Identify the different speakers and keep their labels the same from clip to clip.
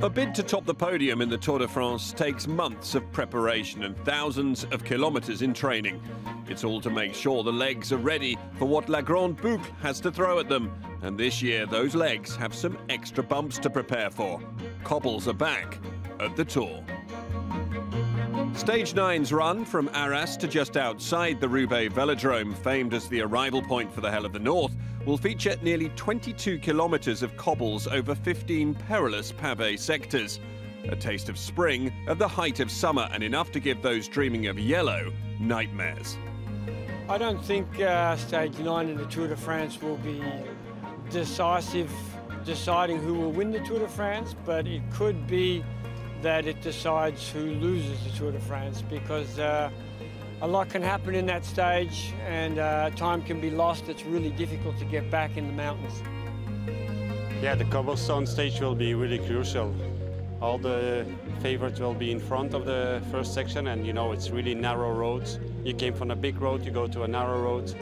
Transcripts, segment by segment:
Speaker 1: A bid to top the podium in the Tour de France takes months of preparation and thousands of kilometres in training. It's all to make sure the legs are ready for what La Grande Boucle has to throw at them. And this year, those legs have some extra bumps to prepare for. Cobbles are back at the Tour. Stage 9's run from Arras to just outside the Roubaix Velodrome, famed as the arrival point for the Hell of the North, will feature nearly 22 kilometres of cobbles over 15 perilous pavé sectors. A taste of spring at the height of summer, and enough to give those dreaming of yellow nightmares.
Speaker 2: I don't think Stage 9 in the Tour de France will be decisive, deciding who will win the Tour de France, but it could be that it decides who loses the Tour de France, because a lot can happen in that stage, and time can be lost. It's really difficult to get back in the mountains.
Speaker 3: Yeah, the cobblestone stage will be really crucial. All the favorites will be in front of the first section, and you know, it's really narrow roads. You came from a big road, you go to a narrow road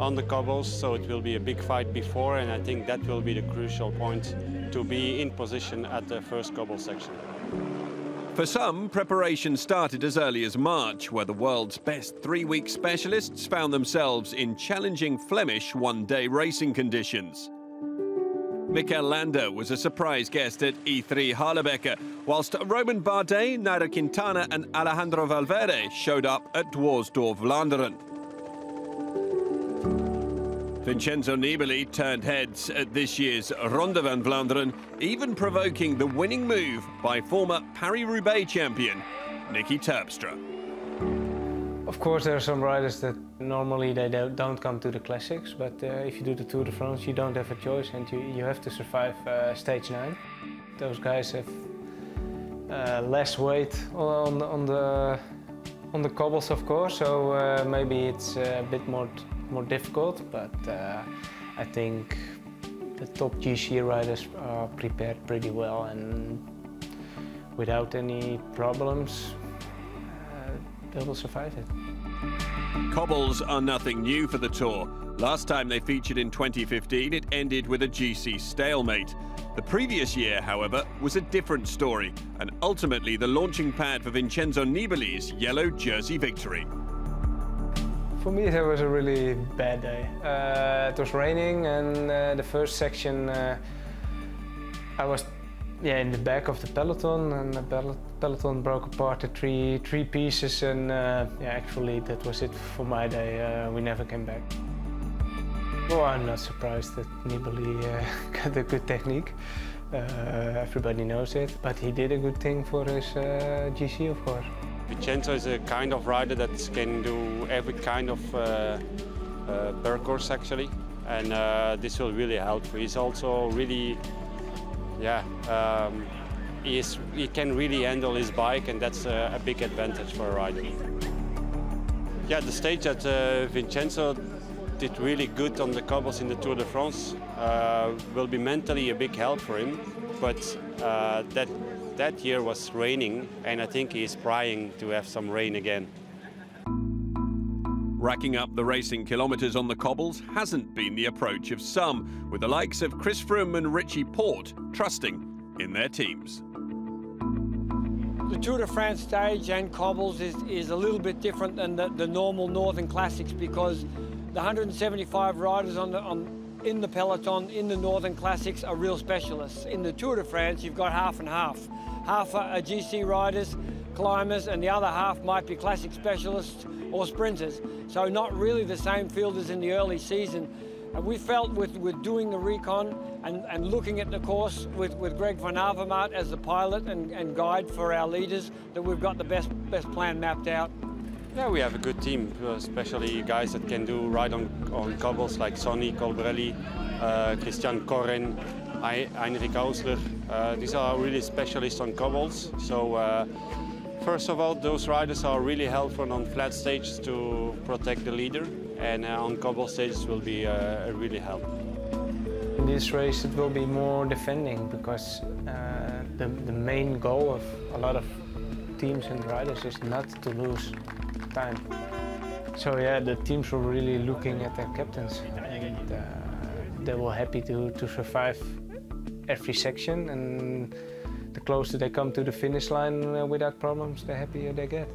Speaker 3: on the cobbles, so it will be a big fight before, and I think that will be the crucial point to be in position at the first cobble section.
Speaker 1: For some, preparation started as early as March, where the world's best three-week specialists found themselves in challenging Flemish one-day racing conditions. Mikel Landa was a surprise guest at E3 Harlebeke, whilst Romain Bardet, Nairo Quintana and Alejandro Valverde showed up at Dwars door Vlaanderen. Vincenzo Nibali turned heads at this year's Ronde van Vlaanderen, even provoking the winning move by former Paris-Roubaix champion Nicky Terpstra.
Speaker 4: Of course, there are some riders that normally they don't come to the classics, but if you do the Tour de France, you don't have a choice, and you have to survive Stage 9. Those guys have less weight on the cobbles, of course, so maybe it's a bit more difficult, but I think the top GC riders are prepared pretty well, and without any problems, they will survive it.
Speaker 1: Cobbles are nothing new for the Tour. Last time they featured in 2015, it ended with a GC stalemate. The previous year, however, was a different story, and ultimately the launching pad for Vincenzo Nibali's yellow jersey victory.
Speaker 4: For me, that was a really bad day. It was raining, and the first section, I was in the back of the peloton, and the peloton broke apart to three pieces, and actually that was it for my day. We never came back. Well, I'm not surprised that Nibali got a good technique. Everybody knows it, but he did a good thing for his GC, of course.
Speaker 3: Vincenzo is a kind of rider that can do every kind of parcours actually, and this will really help. He's also really, he can really handle his bike, and that's a big advantage for a rider. Yeah, the stage that Vincenzo did really good on the cobbles in the Tour de France will be mentally a big help for him, but that year was raining, and I think he's praying to have some rain again.
Speaker 1: Racking up the racing kilometres on the cobbles hasn't been the approach of some, with the likes of Chris Froome and Richie Porte trusting in their teams.
Speaker 2: The Tour de France stage and cobbles is a little bit different than the normal Northern Classics, because the 175 riders in the peloton in the Northern Classics are real specialists. In the Tour de France, you've got half and half. Half are GC riders, climbers, and the other half might be classic specialists or sprinters. So not really the same field as in the early season. And we felt with doing the recon and looking at the course with Greg van Avermaet as the pilot and guide for our leaders, that we've got the best plan mapped out.
Speaker 3: Yeah, we have a good team, especially guys that can do ride on cobbles like Sonny Colbrelli, Christian Corren, Heinrich Ausler. These are really specialists on cobbles. So first of all, those riders are really helpful on flat stages to protect the leader, and on cobble stages will be a really help.
Speaker 4: In this race, it will be more defending, because the main goal of a lot of teams and riders is not to lose time. So yeah, the teams were really looking at their captains, and they were happy to survive every section, and the closer they come to the finish line without problems, the happier they get.